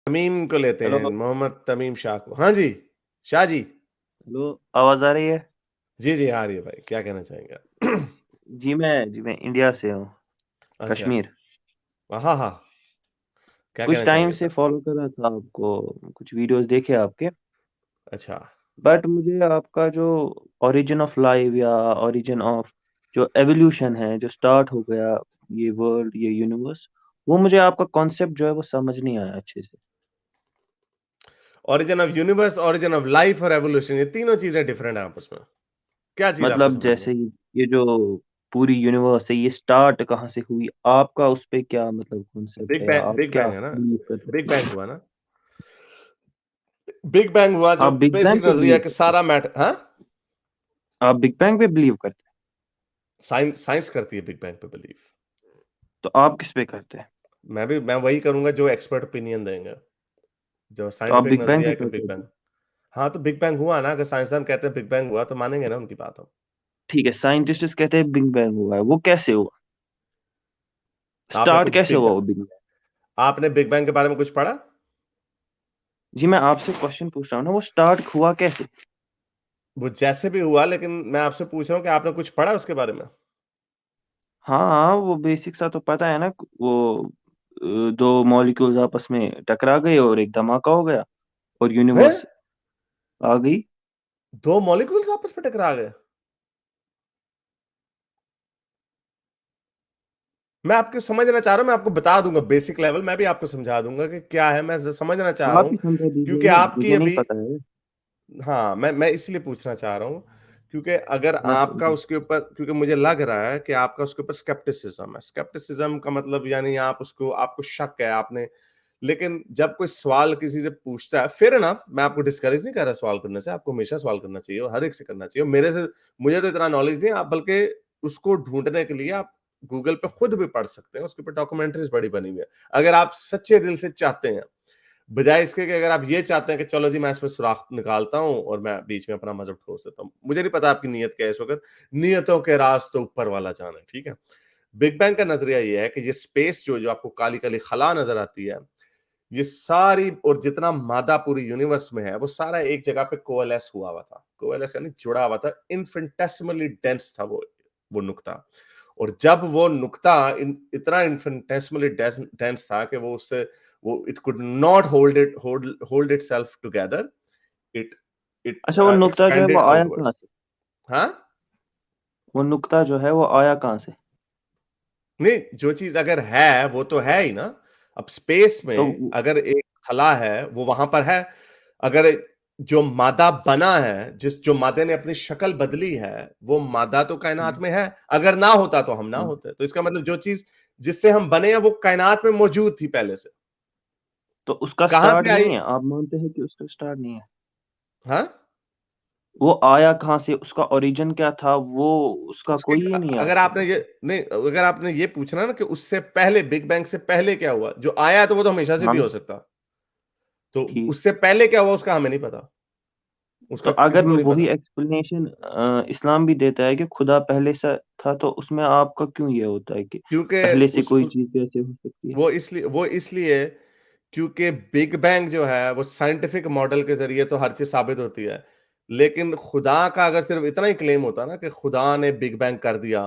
तमीम को लेते हैं, हेलो मोहम्मद तमीम शाह को। हाँ जी, शाह जी। हेलो, आवाज आ रही है? जी, जी, आ रही है भाई, क्या कहना चाहेंगे आप? जी मैं इंडिया से हूँ। अच्छा, कश्मीर। हाँ, हाँ, क्या कुछ कहना टाइम चाहेंगे से सर? फॉलो कर रहा था आपको, कुछ वीडियोस देखे आपके। अच्छा, बट मुझे आपका जो ओरिजिन ऑफ लाइफ या ओरिजिन ऑफ जो एवोल्यूशन है, जो स्टार्ट हो गया ये वर्ल्ड, ये यूनिवर्स, वो मुझे आपका कॉन्सेप्ट जो है वो समझ नहीं आया अच्छे से। Origin of universe, origin of life और एवोल्यूशन, ये तीनों चीजें डिफरेंट हैं आपस में। क्या चीज़ आपको मतलब समझ नहीं जैसे आई? ये जो पूरी यूनिवर्स है, ये स्टार्ट कहाँ से हुई, आपका उस पे क्या मतलब कॉन्सेप्ट है, या आप बिग क्या बैंग है ना? बिलीव करते बिग हैं? बैंग हुआ ना? बिग बैंग हुआ जो आप बिग बैंग बेसिक पे नजरिया बिलीव कि करते हैं? सारा मैटर, हाँ? आप बिग बैंग पे बिलीव करते हैं? साइंस साइंस करती है बिग बैंग पे बिलीव। तो आप किस पे करते हैं? मैं वही करूंगा जो एक्सपर्ट ओपिनियन देंगे, जो तो आप साइंटिफिक बिग बैंग नजरिया पे है कि करते बिग हैं? बैंग। हाँ, तो बिग बैंग हुआ ना, अगर साइंसदान कहते हैं बिग बैंग हुआ तो मानेंगे ना उनकी बात हम। ठीक है, साइंटिस्ट कहते हैं बिग बैंग हुआ है, वो कैसे हुआ? आपने स्टार्ट कोई कैसे बिग हुआ वो बिग बैंग? आपने बिग बैंग के बारे में कुछ पढ़ा? जी मैं आपसे क्वेश्चन पूछ रहा हूँ ना, वो स्टार्ट हुआ कैसे? वो जैसे भी हुआ, लेकिन मैं आपसे पूछ रहा हूँ कि आपने कुछ पढ़ा उसके बारे में? हाँ हाँ, वो बेसिक सा तो पता है ना। वो दो मॉलिक्यूल्स आपस में टकरा गए और एक धमाका हो गया और हैं? यूनिवर्स आ गई। दो मॉलिक्यूल्स आपस में टकरा गए? मैं आपको समझना चाह रहा हूँ, मैं आपको बता दूंगा बेसिक लेवल, मैं भी आपको समझा दूंगा कि क्या है, मैं समझना चाह रहा आप हूँ। ही समझा दीजिए क्योंकि ना, आपकी मुझे नहीं अभी, पता है। हाँ, मैं इसलिए पूछना चाह रहा हूँ क्योंकि अगर मैं आपका समझा। उसके ऊपर, क्योंकि मुझे लग रहा है कि आपका उसके ऊपर स्केप्टिसिज्म है। स्केप्टिसिज्म का मतलब यानी आप उसको, आपको शक है आपने। लेकिन जब कोई सवाल किसी से पूछता है, फेयर एनफ, मैं आपको डिस्करेज नहीं कर रहा सवाल करने से, आपको हमेशा सवाल करना चाहिए और हर एक से करना चाहिए। मेरे से, मुझे तो इतना नॉलेज नहीं है, आप बल्कि उसको ढूंढने के लिए आप गूगल पे खुद भी पढ़ सकते हैं, उसके ऊपर डॉक्यूमेंट्रीज बड़ी बनी हुई है। अगर आप सच्चे दिल से चाहते हैं, बजाय इसके कि अगर आप ये चाहते हैं कि चलो जी मैं इसमें सुराख निकालता हूं और मैं बीच में अपना मजहब ठोस देता हूं, मुझे नहीं पता आपकी नीयत क्या है इस वक्त। नियतों के राज तो ऊपर वाला जाने, ठीक है। बिग बैंग का नजरिया ये है कि ये स्पेस जो जो आपको काली काली खला नजर आती है, ये सारी और जितना मादा पूरी यूनिवर्स में है, वो सारा एक जगह पे कोएलेस हुआ हुआ था। कोएलेस यानी जुड़ा हुआ था, इन्फिनिटेसिमली डेंस था वो नुक्ता। और जब वो नुक्ता इतना इन्फिनिटेसिमली डेंस था कि वो उससे, वो it could not hold itself together. It it अच्छा, वो नुक्ता जो है एक्सपेंडेड वो आया कहाँ आउटवर्ड्स। से? हाँ, वो नुक्ता जो है वो आया कहाँ से? नहीं, जो चीज अगर है वो तो है ही ना। अब स्पेस तो में अगर एक खला है वो वहां पर है। अगर जो मादा बना है, जो मादे ने अपनी शक्ल बदली है, वो मादा तो कायनात में है। अगर ना होता तो हम ना हाँ, होते। तो इसका मतलब जो चीज जिससे हम बने हैं वो कायनात में मौजूद थी पहले से। तो उसका कहां स्टार्ट से आई? नहीं है? आप मानते हैं कि उसका स्टार्ट नहीं है? हाँ, वो आया कहाँ से, उसका ओरिजिन क्या था, वो उसका उसके, कोई ये नहीं है अगर आपके आपने पास? ये नहीं, अगर आपने ये पूछना ना कि उससे पहले, बिग बैंग से पहले क्या हुआ, जो आया है तो वो तो हमेशा से भी हो हाँ, सकता। तो ठीक। उससे पहले क्या हुआ उसका हमें नहीं पता, तो उसका अगर किसी को नहीं वही पता। एक्सप्लेनेशन इस्लाम भी देता है कि खुदा पहले से था, तो उसमें आपका क्यों ये होता है कि क्योंकि पहले से उस कोई चीज कैसे हो सकती है? वो इसलिए क्योंकि बिग बैंग जो है वो साइंटिफिक मॉडल के जरिए तो हर चीज साबित होती है। लेकिन खुदा का अगर सिर्फ इतना ही क्लेम होता ना कि खुदा ने बिग बैंग कर दिया,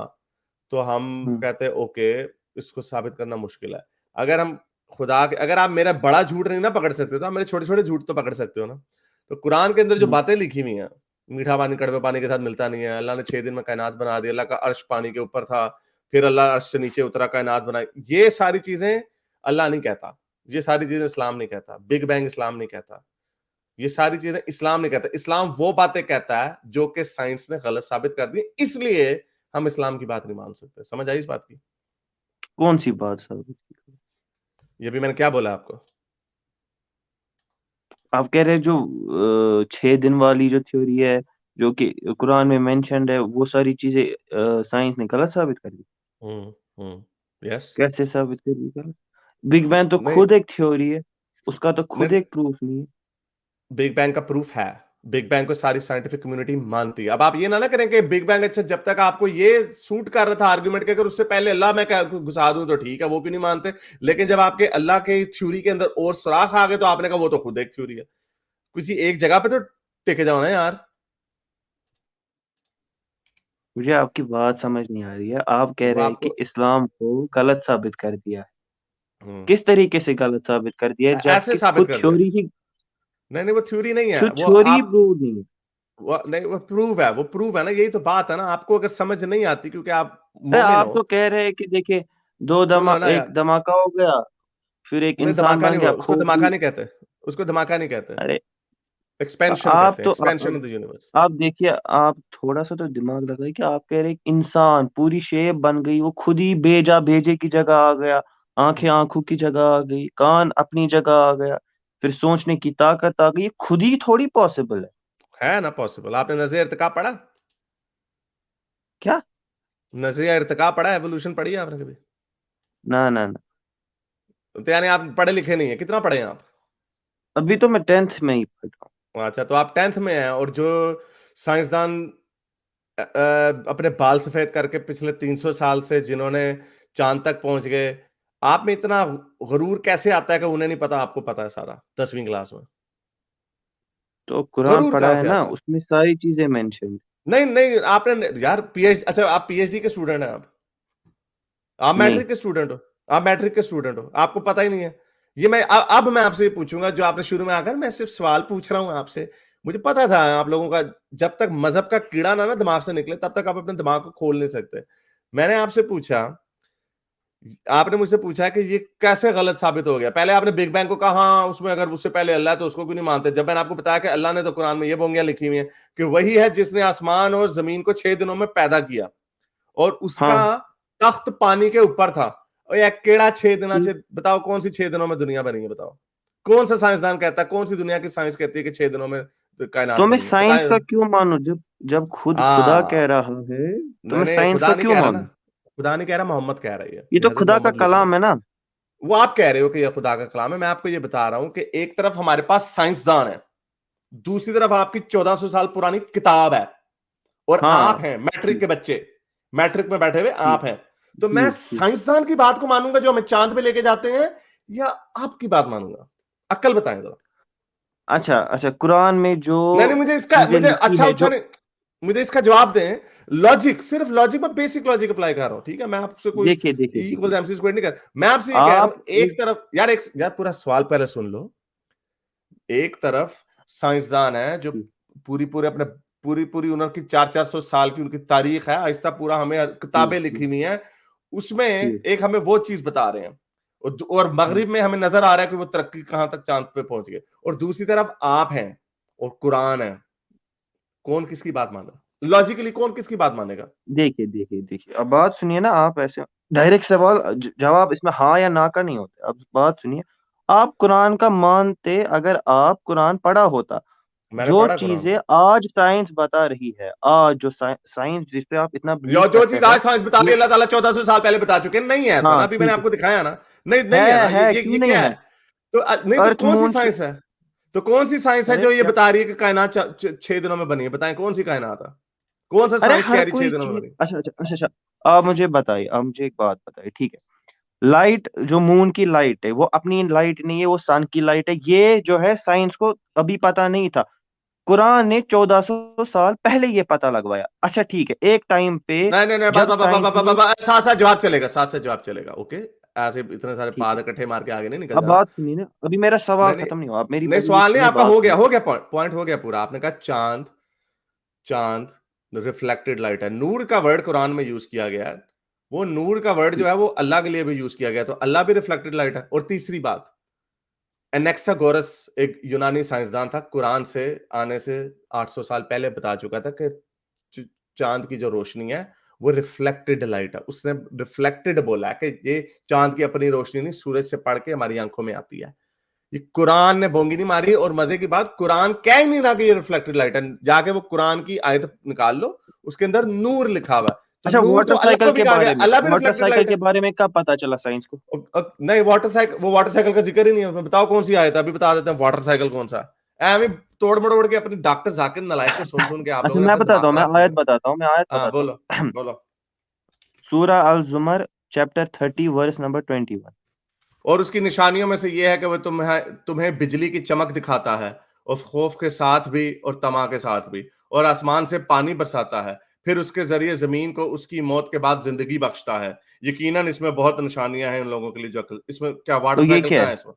तो हम हम्म। कहते ओके, इसको साबित करना मुश्किल है। अगर हम अगर आप मेरा बड़ा झूठ नहीं ना पकड़ सकते, तो आप मेरे छोटे छोटे झूठ तो पकड़ सकते हो ना। तो कुरान के अंदर जो हम्म। बातें लिखी हुई हैं, मीठा पानी कड़वे पानी के साथ मिलता नहीं है, अल्लाह ने 6 दिन में कायनात बना दी, अल्लाह का अर्श पानी के ऊपर था, फिर अल्लाह अर्श से नीचे उतरा, कायनात बनाई, ये सारी चीजें अल्लाह नहीं कहता। ये सारी चीजें इस्लाम नहीं कहता। बिग बैंग इस्लाम नहीं कहता। ये सारी चीजें इस्लाम नहीं कहता। इस्लाम वो बातें कहता है जो कि साइंस ने गलत साबित कर दी, इसलिए हम इस्लाम की बात नहीं मान सकते। समझ आई इस बात की? कौन सी बात सर? ये भी मैंने क्या बोला आपको? आप कह रहे हैं जो 6 दिन वाली जो थ्योरी है, जो कि कुरान में मेंशन्ड है, वो सारी चीजें साइंस ने गलत साबित कर दी? यस। कैसे साबित कर दी गलत? बिग बैंग तो नहीं, खुद एक थ्योरी है, उसका तो खुद नहीं, एक प्रूफ नहीं है। बिग बैंग का प्रूफ है। बिग बैंग को सारी साइंटिफिक कम्युनिटी मानती है। अब आप ये ना करें कि बिग बैंग अच्छा, जब तक आपको ये सूट कर रहा था आर्गुमेंट के, अगर उससे पहले अल्लाह मैं घुसा दूं तो ठीक है, वो क्यों नहीं मानते। लेकिन जब आपके अल्लाह के थ्योरी के अंदर और सुराख आ गए तो आपने कहा वो तो खुद एक थ्योरी है। किसी एक जगह पे तो टिके जाओ ना यार। मुझे आपकी बात समझ नहीं आ रही है। आप कह वो रहे हैं कि आपको इस्लाम को गलत साबित कर दिया है। हम्म, किस तरीके से गलत साबित कर दिया है, ऐसे जबकि साबित खुद कर दिया। थ्योरी ही नहीं नहीं, वो थ्योरी नहीं है, खुद वो थ्योरी ही आप प्रूव नहीं है। वो नहीं, वो प्रूव है, वो प्रूव है ना, यही तो बात है ना। आपको अगर समझ नहीं आती क्योंकि आप अरे मोमिन आप हो। तो कह रहे हैं कि देखिए, सुनो ना एक यार, धमाका हो गया, फिर एक नहीं इंसान धमाका बन नहीं गया, हुआ, उसको खोज धमाका दी। नहीं कहते, उसको धमाका नहीं कहते, अरे एक्सपेंशन आप कहते हैं, तो एक्सपेंशन ऑफ द यूनिवर्स। आप देखिए, आप थोड़ा सा तो दिमाग लगाइए कि आप कह रहे हैं एक इंसान पूरी शेप बन गई, वो खुद ही भेजा भेजे की जगह आ गया, आंखें आंखों की जगह आ गई, कान अपनी जगह आ गया, फिर सोचने की ताकत आ गई। ये खुद ही थोड़ी पॉसिबल है। है ना पॉसिबल। आपने नजरिया इर्तिका पढ़ा? क्या? नजरिया इर्तिका पढ़ा, एवोल्यूशन पढ़ी है आपने कभी? ना ना ना, तो यानी आप पढ़े लिखे नहीं है, कितना पढ़े हैं आप? अभी तो मैं 10th में ही पढ़ रहा अच्छा, तो आप 10th में हैं, और जो साइंसदान अपने बाल सफेद करके पिछले 300 साल से जिन्होंने चांद तक पहुंच गए, आप में इतना गरूर कैसे आता है कि उन्हें नहीं पता, आपको पता है सारा 10वीं क्लास में? हूँ। तो कुरान गरूर पढ़ा कहां है से ना, आता है? उसमें सारी चीजें मेंशन। नहीं नहीं, आपने यार पीएचडी, अच्छा आप पीएचडी के स्टूडेंट हैं आप नहीं, मैट्रिक के स्टूडेंट हो, आप मैट्रिक के स्टूडेंट हो, आपको पता ही नहीं है। ये मैं अब मैं आपसे ये पूछूंगा जो आपने शुरू में आकर, मैं सिर्फ सवाल पूछ रहा हूं आपसे। मुझे पता था आप लोगों का, जब तक मजहब का कीड़ा ना दिमाग से निकले तब तक आप अपने दिमाग को खोल नहीं सकते। मैंने आपसे पूछा, आपने मुझसे पूछा कि ये कैसे गलत साबित हो गया। पहले आपने बिग बैंग को कहा हाँ, उसमें अगर उससे पहले अल्लाह है तो उसको क्यों नहीं मानते। जब मैंने आपको बताया कि अल्लाह ने तो कुरान में ये बोंगियां लिखी हुई है कि वही है जिसने आसमान और जमीन को 6 दिनों में पैदा किया, और उसका हाँ, तख्त पानी के ऊपर था। और यह केड़ा 6 दिन ठीक। बताओ, कौन सी 6 दिनों में दुनिया बनी है? बताओ कौन सा साइंसदान कहता है, कौन सी दुनिया की साइंस कहती है कि 6 दिनों में कायनात तो मैं बनी है? साइंस बताए। का क्यों मानूं, जब जब खुद खुदा कह आ रहा है, तो नहीं मैं नहीं, साइंस खुदा का नहीं क्यों कह रहा ना, मानूं? खुदा नहीं कह रहा, मोहम्मद कह रही है, ये ये तो हजरत खुदा का मोहम्मद लिख रहे हैं। कलाम है ना। वो आप कह रहे हो कि यह खुदा का कलाम है, मैं आपको ये बता रहा हूं कि एक तरफ हमारे पास साइंसदान है, दूसरी तरफ आपकी 1400 साल पुरानी किताब है, और आप हाँ, हैं मैट्रिक ठीक के बच्चे, मैट्रिक में बैठे हुए ठीक आप हैं। तो मैं ठीक ठीक। साइंसदान की बात को मानूंगा जो हमें चांद पे लेके जाते हैं, या आपकी बात मानूंगा? अक्ल बताएं जरा। अच्छा अच्छा, कुरान में जो नहीं नहीं, मुझे इसका, चीजें मुझे लिखी है, अच्छा जो नहीं, मुझे इसका जवाब दें। लॉजिक, सिर्फ लॉजिक में बेसिक लॉजिक अप्लाई कर रहा हूं, ठीक है? मैं आपसे कोई देखिए देखिए इक्वल देखिए, एमसी स्क्वायर नहीं कर, मैं आपसे ये कह रहा आप हूं एक एक तरफ यार, एक यार पूरा सवाल पहले सुन लो। एक तरफ साइंसदान है जो ठीक पूरी पूरे अपने पूरी पूरी उनकी 400-400 साल की उनकी तारीख है, आहिस्ता पूरा हमें ठीक किताबें लिखी ठीक हुई हैं, उसमें ठीक। एक हमें वो चीज बता रहे हैं, और हाँ, मगरिब में हमें नजर आ रहा है कि वो तरक्की कहां तक चांद पे पहुंच गए, और दूसरी तरफ आप हैं और कुरान है। कौन किसकी बात मानेगा? लॉजिकली कौन किसकी बात मानेगा? देखिए देखिए देखिए, अब बात सुनिए ना। आप ऐसे डायरेक्ट सवाल जवाब इसमें हाँ या ना का नहीं होता। अब बात सुनिए, आप कुरान का मानते अगर आप कुरान पढ़ा होता, मैंने जो पढ़ा कुरान। चीजें आज साइंस बता रही है, आज जो साइंस जिस पे आप इतना बिलीव जो करते चीज हैं, आज साइंस बता रही वो है अल्लाह ताला 1400 साल पहले बता चुके हैं, नहीं है ऐसा ना, हाँ अभी मैंने ठीक है। आपको दिखाया ना। नहीं नहीं है ना, क्यों ये नहीं क्या है? है? तो नहीं, तो अर्थ कौन सी मून की। साइंस है? तो कौन सी साइंस है अरे जो ये क्या? बता रही है कि कायनात 6 दिनों में बनी है? बताएं कौन सी कायनात है? कौन सा अरे साइंस कह हर रही छह कोई दिनों में चीज, बनी? अच्छा अच्छा अच्छा अच्छा, आप मुझे बताइए, आप मुझे एक बात बताइए, ठीक है? लाइट, जो मून की लाइट है, वो अपनी लाइट नहीं है, वो सन की लाइट है। ये जो है साइंस को अभी पता नहीं था, कुरान ने 1400 साल पहले ये पता लगवाया। अच्छा ठीक है, एक टाइम पे नहीं नहीं नहीं, जब साइंस ने, साथ साथ जवाब चलेगा, साथ साथ जवाब चलेगा, ओके। ऐसे इतने सारे ठीक पाद है, इकट्ठे मार के आगे नहीं निकल अब जाना। बात सुनिए ना, अभी मेरा सवाल नहीं नहीं खत्म नहीं हुआ, आप मेरी नहीं, पहले सवाल नहीं सुनिए, आपका, बात हो गया, सुनिए। हो गया, पॉइंट पॉइंट हो गया पूरा। आपने कहा चांद, चांद रिफ्लेक्टेड लाइट है। नूर का वर्ड कुरान में यूज किया गया है, वो नूर का वर्ड जो ठीक। है वो अल्लाह के लिए भी यूज किया गया, तो अल्लाह भी रिफ्लेक्टेड लाइट है। और तीसरी बात, एनेक्सागोरस एक यूनानी साइंसदान था, कुरान से आने से 800 साल पहले बता चुका था कि च- चांद की जो रोशनी है वो रिफ्लेक्टेड लाइट है। उसने रिफ्लेक्टेड बोला है कि ये चांद की अपनी रोशनी नहीं, सूरज से पड़ के हमारी आंखों में आती है। ये कुरान ने बोंगी नहीं मारी, और मजे की बात, कुरान कह ही नहीं रहा कि ये रिफ्लेक्टेड लाइट है। जाके वो कुरान की आयत निकाल लो, उसके अंदर नूर लिखा हुआ है। तो अच्छा, नूर तो अल्लाह को भी कहा गया, अल्लाह भी रिफ्लेक्टेड मोटरसाइकिल लाइट के है। बारे में कब पता चला साइंस को? नहीं, वाटर साइकिल, वो वाटर साइकिल का जिक्र ही नहीं है उसमें। बताओ कौन सी आयत है, अभी बता देते हैं वाटर साइकिल कौन सा है। तोड़ मड़ोड़ के अपनी डॉक्टर जाकिर नालायक को सुन के आप अच्छा लोगों ने मैं अपना दिमाग बताता हूँ, मैं खराब किया आयत है। बताता हूँ, मैं आयत हाँ बताता बोलो, हूँ। बोलो। सूरा अल जुमर चैप्टर 30 वर्स नंबर 21। और उसकी निशानियों में से ये है कि वह तुम्हें बिजली की चमक दिखाता है, और खौफ के साथ भी और तमा के साथ भी, और आसमान से पानी बरसाता है, फिर उसके जरिए जमीन को उसकी मौत के बाद जिंदगी बख्शता है। यकीनन इसमें बहुत निशानियां हैं उन लोगों के लिए जो अक्ल। इसमें क्या वाटर तो ये साइकिल क्या कहाँ है? है इसमें?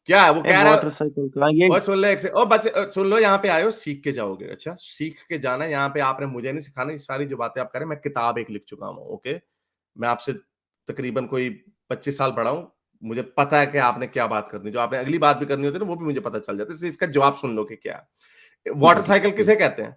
क्या है वो ए कह रहा वाटर है? साइकिल का ये और सुन ले एक से, और बच्चे सुन लो, यहाँ पे आए हो सीख के जाओगे। अच्छा, सीख के जाना है यहाँ पे, आपने मुझे नहीं सिखाना। ये सारी जो बातें आप करें, मैं किताब एक लिख चुका हूँ। ओके, मैं आपसे तकरीबन कोई 25 साल बड़ा हूं। मुझे पता है कि आपने क्या बात करनी, जो आपने अगली बात भी करनी होती है ना, वो भी मुझे पता चल जाता है। इसलिए इसका जवाब सुन लो कि क्या है। ठीक वाटर है, ठीक है, साइकिल ठीक है। किसे कहते हैं?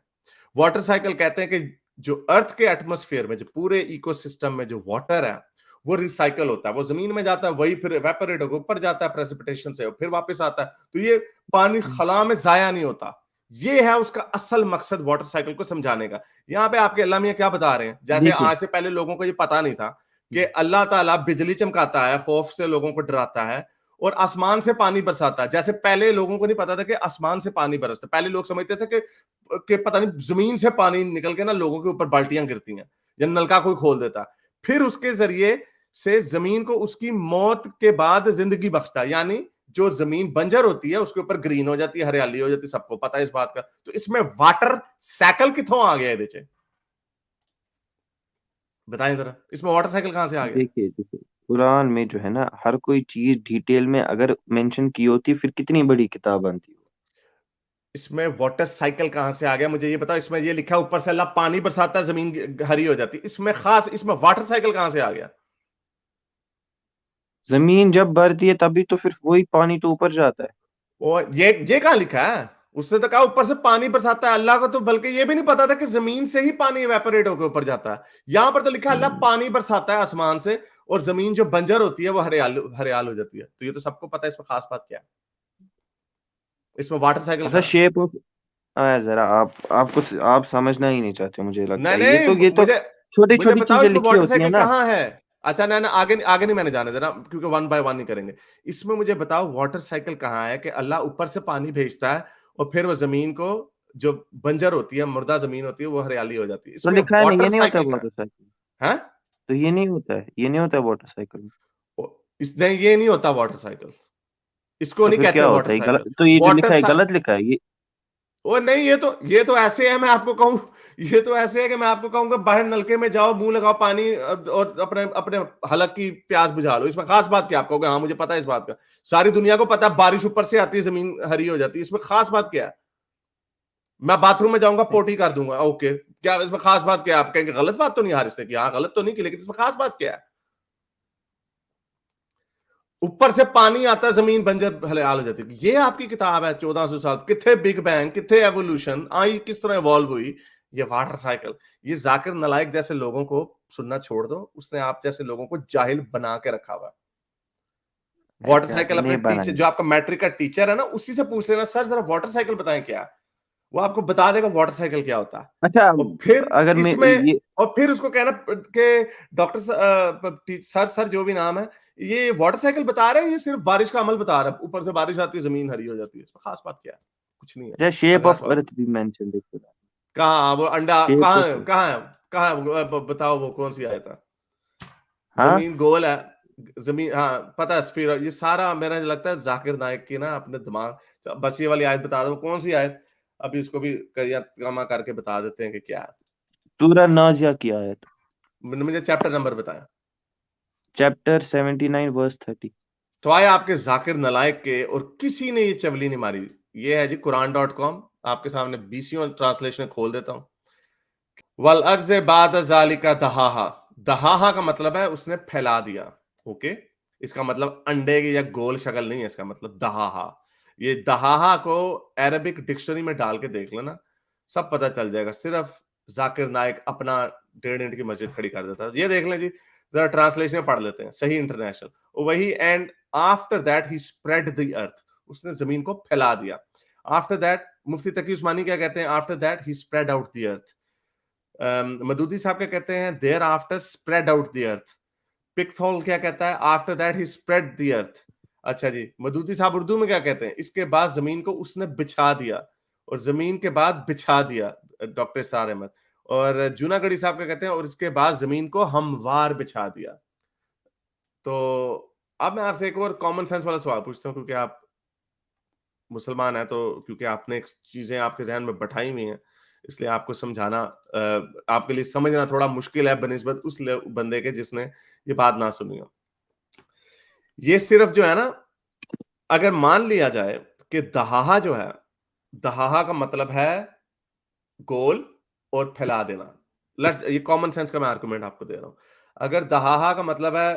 वाटर साइकिल कहते हैं कि जो अर्थ के एटमॉस्फेयर में, जो पूरे इकोसिस्टम में जो वाटर है, वो रिसाइकल होता है। वो जमीन में जाता है, वही फिर एवेपोरेट होकर ऊपर जाता है प्रेसिपिटेशन से, और फिर वापस आता है। तो ये पानी खला में जाया नहीं होता। ये है उसका असल मकसद वाटर साइकिल को समझाने का। यहाँ पे आपके अल्लाह मियां क्या बता रहे हैं, जैसे देखिए। आज से पहले लोगों को ये पता नहीं था कि अल्लाह ताला बिजली चमकाता है, खौफ से लोगों को डराता है, और आसमान से पानी बरसाता है। जैसे पहले लोगों को नहीं पता था कि आसमान से पानी बरसता, पहले लोग समझते थे कि पता नहीं जमीन से पानी निकल के ना लोगों के ऊपर बाल्टियां गिरती हैं, या नलका कोई खोल देता। फिर उसके जरिए से जमीन को उसकी मौत के बाद जिंदगी बख्शता है। यानी जो जमीन बंजर होती है उसके ऊपर ग्रीन हो जाती है, हरियाली हो जाती है। सबको पता है इस बात का। तो इसमें वाटर साइकिल कितों आ गया? ये बताएं जरा, इसमें वाटर साइकिल कहां से आ गया? देखिए, देखिए, कुरान में जो है ना, हर कोई चीज डिटेल में अगर मेंशन की होती फिर कितनी बड़ी किताब बनती। इसमें वाटर साइकिल कहां से आ गया, मुझे ये बताओ। इसमें ये लिखा है ऊपर से अल्लाह पानी बरसाता है, जमीन हरी हो जाती है। इसमें खास, इसमें वाटर साइकिल कहां से आ गया? जमीन जब भरती है तभी तो फिर वही पानी तो ऊपर जाता है। और ये कहां लिखा है? उसने तो कहा ऊपर से पानी बरसाता है। अल्लाह को तो बल्कि ये भी नहीं पता था कि जमीन से ही पानी इवेपोरेट होकर ऊपर जाता है। यहां पर तो लिखा है अल्लाह हम्म। पानी बरसाता है आसमान से, और जमीन जो बंजर होती है वो हरियाल हरियाल हो जाती है। तो ये तो सबको पता है। इसमें खास बात क्या है? इसमें वाटर साइकिल अच्छा कहां है? शेप ऑफ, जरा आप समझना ही नहीं चाहते, मुझे लगता नहीं है। ये नहीं, तो ये तो मुझे छोटी मुझे छोटी बताओ चीजें इसमें लिखी वाटर होती है साइकिल ना। कहाँ है? अच्छा, ना ना, आगे आगे नहीं मैंने जाने देना, क्योंकि वन बाय वन नहीं करेंगे। इसमें मुझे बताओ वाटर साइकिल कहाँ है कि अल्लाह ऊपर से पानी भेजता है, और फिर वो जमीन को, जो बंजर होती है, मुर्दा जमीन होती है, वो हरियाली हो जाती है। तो इसमें लिखा है ना, वाटर ये नहीं होता साइकिल है कहाँ वाटर साइकिल। है? तो ये नहीं होता है, ये नहीं होता है वाटर साइकिल में। इसने ये नहीं होता वाटर साइकिल। इसको तो नहीं फिर कहते क्या वाटर होता है? साइकिल। गलत तो ये जो वाटर लिखा है सा गलत लिखा है ये। ओ नहीं, ये तो ऐसे है, मैं आपको कहूं, ये तो ऐसे है कि मैं आपको कहूंगा बाहर नलके में जाओ, मुंह लगाओ पानी, और अपने अपने हलक की प्यास बुझा लो। इसमें खास बात क्या? आप कहोगे हाँ मुझे पता है इस बात का। सारी दुनिया को पता है बारिश ऊपर से आती है, जमीन हरी हो जाती है। इसमें खास बात क्या है? मैं बाथरूम में जाऊंगा, पोटी कर दूंगा, ओके, क्या इसमें खास बात क्या है? आप कहेंगे गलत बात तो नहीं हारिस ने की। हाँ गलत तो नहीं की, लेकिन इसमें खास बात क्या है? ऊपर से पानी आता है, जमीन बंजर हलाल हो जाती है। ये आपकी किताब है 1400 साल, कितने बिग बैंग, कितने एवोल्यूशन आई, किस तरह इवॉल्व हुई। ये वाटर साइकिल, ये जाकिर नालायक जैसे लोगों को सुनना छोड़ दो। उसने आप जैसे लोगों को जाहिल बना के रखा हुआ है। वाटर साइकिल अपने नहीं टीचर, बनाएंगे। जो आपका मैट्रिक का टीचर है ना, उसी से पूछ लेना, सर जरा वाटर साइकिल बताएं क्या है। वो आपको बता देगा वाटर साइकिल क्या होता है। अच्छा और फिर अगर मैं इसमें, ये और फिर उसको कहना कि डॉक्टर सर जो भी नाम है, ये वाटर साइकिल बता रहे हैं, ये सिर्फ बारिश का अमल बता रहा है। ऊपर से बारिश आती है, जमीन हरी हो जाती है। इसमें खास बात क्या है? कुछ नहीं है। अच्छा शेप अगला ऑफ सवाल। अर्थ भी मेंशन देखो। कहाँ वो अंडा? शेप कहाँ ऑफ है? अर्थ। कहाँ है? कहाँ है? बताओ वो कौन सी आयत है? हाँ। जमीन गोल है। जमीन, हाँ पता है, स्फीयर। ये सारा मेरा लगता है जाकिर नायक की ना अपने दिमाग। बस ये वाली आयत बता दो, कौन सी आयत? अभी इसको भी कमा करके बता देते हैं कि क्या है। सूरह नाज़िया की आयत। मुझे चैप्टर नंबर बताएं। Chapter 79 verse 30। सवाए आपके जाकिर नलायक के, और किसी ने ये चवली नहीं मारी। ये है जी कुरान.com, आपके सामने बीसीओ ट्रांसलेशन खोल देता हूं। वल अर्ज बाद जालिका दहाहा। दहाहा का मतलब है उसने फैला दिया। ओके, इसका मतलब अंडे की या गोल शक्ल नहीं है, इसका मतलब दहाहा। ये दहाहा को अरबिक डिक्शनरी में डाल के देख लेना, सब पता चल जाएगा। सिर्फ जाकिर नायक अपना 1.5 इंच की मस्जिद खड़ी कर देता है। ये देख लें जी, जरा ट्रांसलेशन में पढ़ लेते हैं, सही इंटरनेशनल। वही, and after that he spread the अर्थ, उसने जमीन को फैला दिया। आफ्टर दैट, मुफ्ती तकी उस्मानी क्या कहते हैं? After that he spread out the earth. Maududi साहब क्या कहते हैं? Thereafter spread out the earth. Pickthall क्या कहता है? After that he spread the earth. अच्छा जी, मदूदी साहब उर्दू में क्या कहते हैं? इसके बाद जमीन को उसने बिछा दिया। और जमीन के बाद बिछा दिया, डॉक्टर सार अहमद। और जूनागढ़ी साहब क्या कहते हैं, और इसके बाद जमीन को हमवार बिछा दिया। तो अब मैं आपसे एक और कॉमन सेंस वाला सवाल पूछता हूँ, क्योंकि आप मुसलमान हैं, तो क्योंकि आपने चीजें आपके जहन में बैठाई हुई हैं, इसलिए आपको समझाना आपके लिए समझना थोड़ा मुश्किल है बनिस्बत उस बंदे के जिसने ये बात ना सुनी हो। ये सिर्फ जो है ना, अगर मान लिया जाए कि दहाहा जो है, दहाहा का मतलब है गोल और फैला देना। ये कॉमन सेंस का मैं आर्गुमेंट आपको दे रहा हूं। अगर दहाहा का मतलब है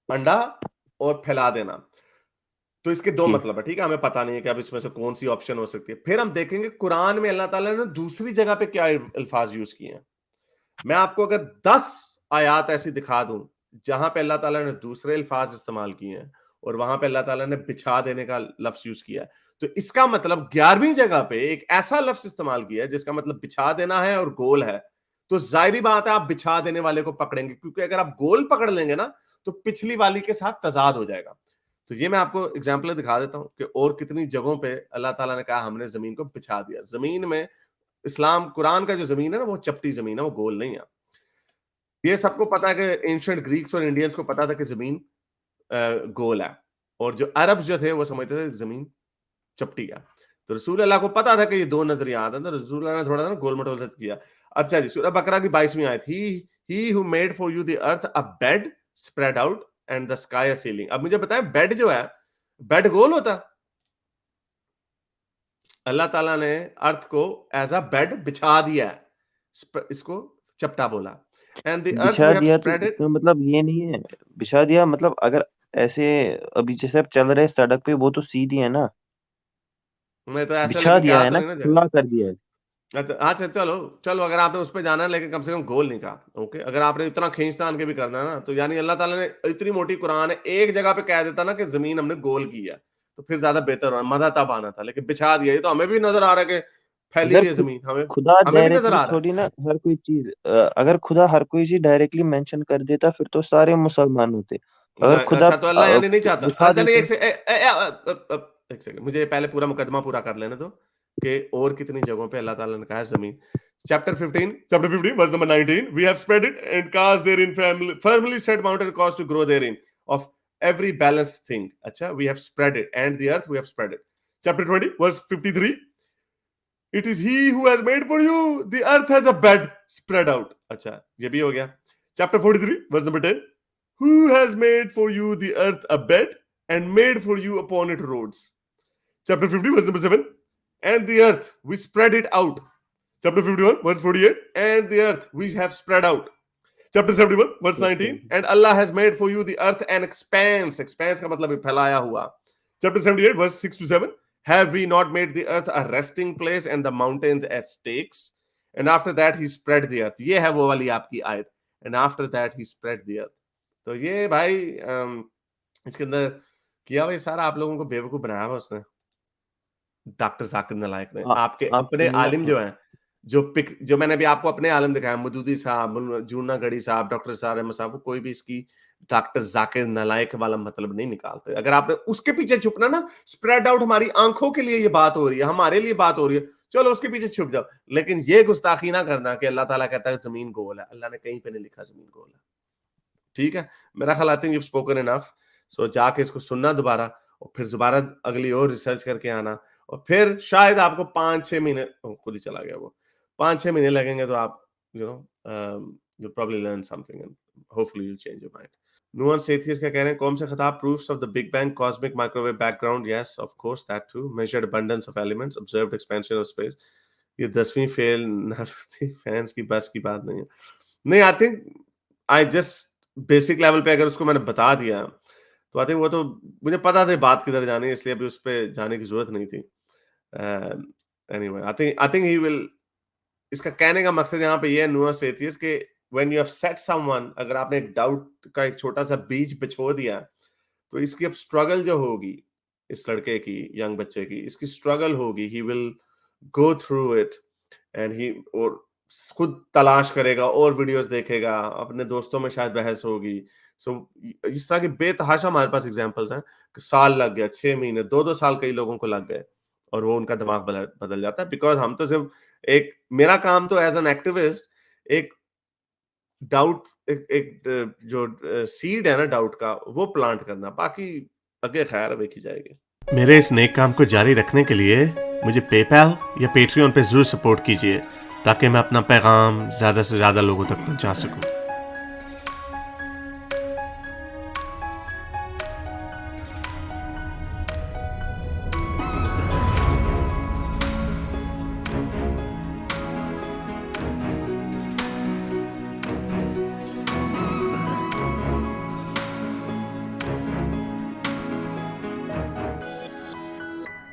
अंडा और फैला देना, तो इसके दो जी, मतलब है, ठीक है, हमें पता नहीं है कि अब इसमें से कौन सी ऑप्शन हो सकती है। फिर हम देखेंगे कुरान में अल्लाह ताला ने दूसरी जगह पे क्या अल्फाज यूज किए हैं। मैं आपको अगर 10 आयात ऐसी दिखा दूं जहां पे अल्लाह ताला ने दूसरे अल्फाज इस्तेमाल किए हैं और वहां पे अल्लाह ताला ने बिछा देने का लफ्ज यूज किया है, तो इसका मतलब 11वीं जगह पे एक ऐसा लफ्ज इस्तेमाल किया है जिसका मतलब बिछा देना है और गोल है। तो जाहिर बात है आप बिछा देने वाले को पकड़ेंगे, क्योंकि अगर आप गोल पकड़ लेंगे ना तो पिछली वाली के साथ तजाद हो जाएगा। तो ये मैं आपको एग्जाम्पल दिखा देता हूं कि और कितनी जगहों पे अल्लाह ताला ने कहा हमने जमीन को बिछा दिया। जमीन में इस्लाम कुरान का जो जमीन है ना, वो चपटी जमीन है, वो गोल नहीं है। ये सबको पता है कि एंशिएंट ग्रीक्स और इंडियंस को पता था कि जमीन गोल है, और जो अरब्स जो थे वो समझते थे जमीन चपटी है। तो रसूल अल्लाह को पता था कि ये दो नजरियात हैं, तो रसूल अल्लाह ने थोड़ा सा ना गोल मटोल सच किया। अच्छा जी, सूरह बकरा की 22वीं आयत, he who made for you the earth a bed spread out and the sky a ceiling. अब मुझे बताएं, बेड जो है, बेड गोल होता? अल्लाह ताला ने अर्थ को एज अ बेड बिछा दिया है, इसको चपटा बोला। एंड द अर्थ बिछा वी हैव दिया तो स्प्रेड इट। इसका मतलब ये नहीं है, बिछा दिया मतलब अगर ऐसे अभी जैसे आप चल रहे हैं सड़क पे वो तो सीधी है ना, मैं तो ऐसा बिछा लेकिन दिया कहा है तो ना, नहीं ना जगह। खुला कर दिया है। अच्छा अच्छा, चलो चलो, अगर आपने उस पे जाना है, लेकिन कम से कम गोल नहीं कहा। ओके, अगर आपने इतना खींचतान के भी करना है ना, तो यानी अल्लाह ताला ने इतनी मोटी कुरान है, एक जगह पे कह देता ना कि जमीन हमने गोल की है, तो फिर ज्यादा बेहतर हो, मजा तब आना था। लेकिन बिछा दिया, ये तो हमें भी नजर आ रहा है कि फैली अगर हुई है जमीन, हमें खुदा हमें भी नजर डायरेक्टली आ रहा है। थोड़ी ना हर कोई चीज अगर खुदा हर कोई चीज डायरेक्टली मेंशन कर देता फिर तो सारे मुसलमान होते। अगर खुदा अच्छा, तो अल्लाह यानी नहीं चाहता। दिखा अच्छा नहीं, देता। एक सेकंड, मुझे पहले पूरा मुकदमा पूरा कर लेने दो कि और कितनी जगहों पे अल्लाह ताला ने कहा है जमीन। Chapter 15 verse number 19, we have spread it and cast therein firmly set mountain cause to grow therein of every balance thing. अच्छा, we have spread it and the earth we have spread it. Chapter 20 verse 53, it is he who has made for you the earth has a bed spread out. अच्छा, ये भी हो गया। Chapter 43 verse number 10, who has made for you the earth a bed and made for you upon it roads. Chapter 50 verse number 7, and the earth we spread it out. Chapter 51 verse 48, and the earth we have spread out. Chapter 71 verse 19, and Allah has made for you the earth an expanse. Expanse का मतलब फैलाया हुआ। Chapter 78 verse 6 to 7, have we not made the earth a resting place and the mountains as stakes? And after that he spread the earth. ये है वो वाली आपकी आयत, and after that he spread the earth. तो ये भाई इसके अंदर किया भाई सारा आप लोगों को बेवकूफ बनाया हुआ उसने, डॉक्टर जाकिर नालायक ने। आ, आपके आप अपने सुनिए आलिम जो हैं, जो मैंने अभी आपको अपने आलिम दिखाया, मदूदी साहब, जूनागढ़ी साहब, डॉक्टर सार अहमद साहब, वो कोई भी इसकी डॉक्टर जाकिर नालायक वाला मतलब नहीं निकालते। अगर आपने उसके पीछे छुपना ना, स्प्रेड आउट हमारी आंखों के लिए ये बात हो रही है, हमारे लिए बात हो रही है, चलो उसके पीछे छुप जाओ। लेकिन ये गुस्ताखी ना करना कि अल्लाह ताला कहता है जमीन गोल है। अल्लाह ने कहीं पे नहीं लिखा जमीन गोल है। ठीक है, मेरा ख्याल, I think you spoken enough. So जाके इसको सुनना दोबारा, और फिर दोबारा अगली और रिसर्च करके आना, और फिर शायद आपको 5-6 महीने, खुद ही चला गया वो, 5-6 महीने लगेंगे, तो आप you know you probably learn something and hopefully you change your mind. नुआंस एथियस्ट क्या कह रहे हैं, कौन से खिताब proofs of the big bang, cosmic microwave background, yes of course that too, measured abundance of elements, observed expansion of space. ये 10वीं फेल नारुति फैंस की बस की बात नहीं है। नहीं, I think I just basic level पे अगर उसको मैंने बता दिया, तो आई थिंक वो तो मुझे पता था बात किधर जानी है, इसलिए अभी उस पे जाने की जरूरत नहीं थी। Anyway, I think he will, इसका कहने का मकसद यहाँ पे ये है, नुआंस एथियस्ट, कि when you have set someone, अगर आपने एक डाउट का एक छोटा सा बीज बिछो दिया, तो इसकी अब स्ट्रगल जो होगी, इस लड़के की, यंग बच्चे की, इसकी स्ट्रगल होगी, he will go through it, and he, और खुद तलाश करेगा और वीडियोस देखेगा, अपने दोस्तों में शायद बहस होगी। सो इस तरह के बेतहाशा हमारे पास एग्जांपल्स हैं कि साल लग गया, 6 महीने, 2-2 साल कई लोगों को लग गए, और वो उनका दिमाग बदल जाता है, बिकॉज़ हम तो सिर्फ एक मेरा काम तो एज़ एन एक्टिविस्ट एक डाउट जो सीड है ना डाउट का वो प्लांट करना, बाकी आगे खैर देखी जाएगी। मेरे इस नेक काम को जारी रखने के लिए मुझे पेपैल या पेट्रियन पे जरूर सपोर्ट कीजिए ताकि मैं अपना पैगाम ज्यादा से ज्यादा लोगों तक पहुंचा सकूं।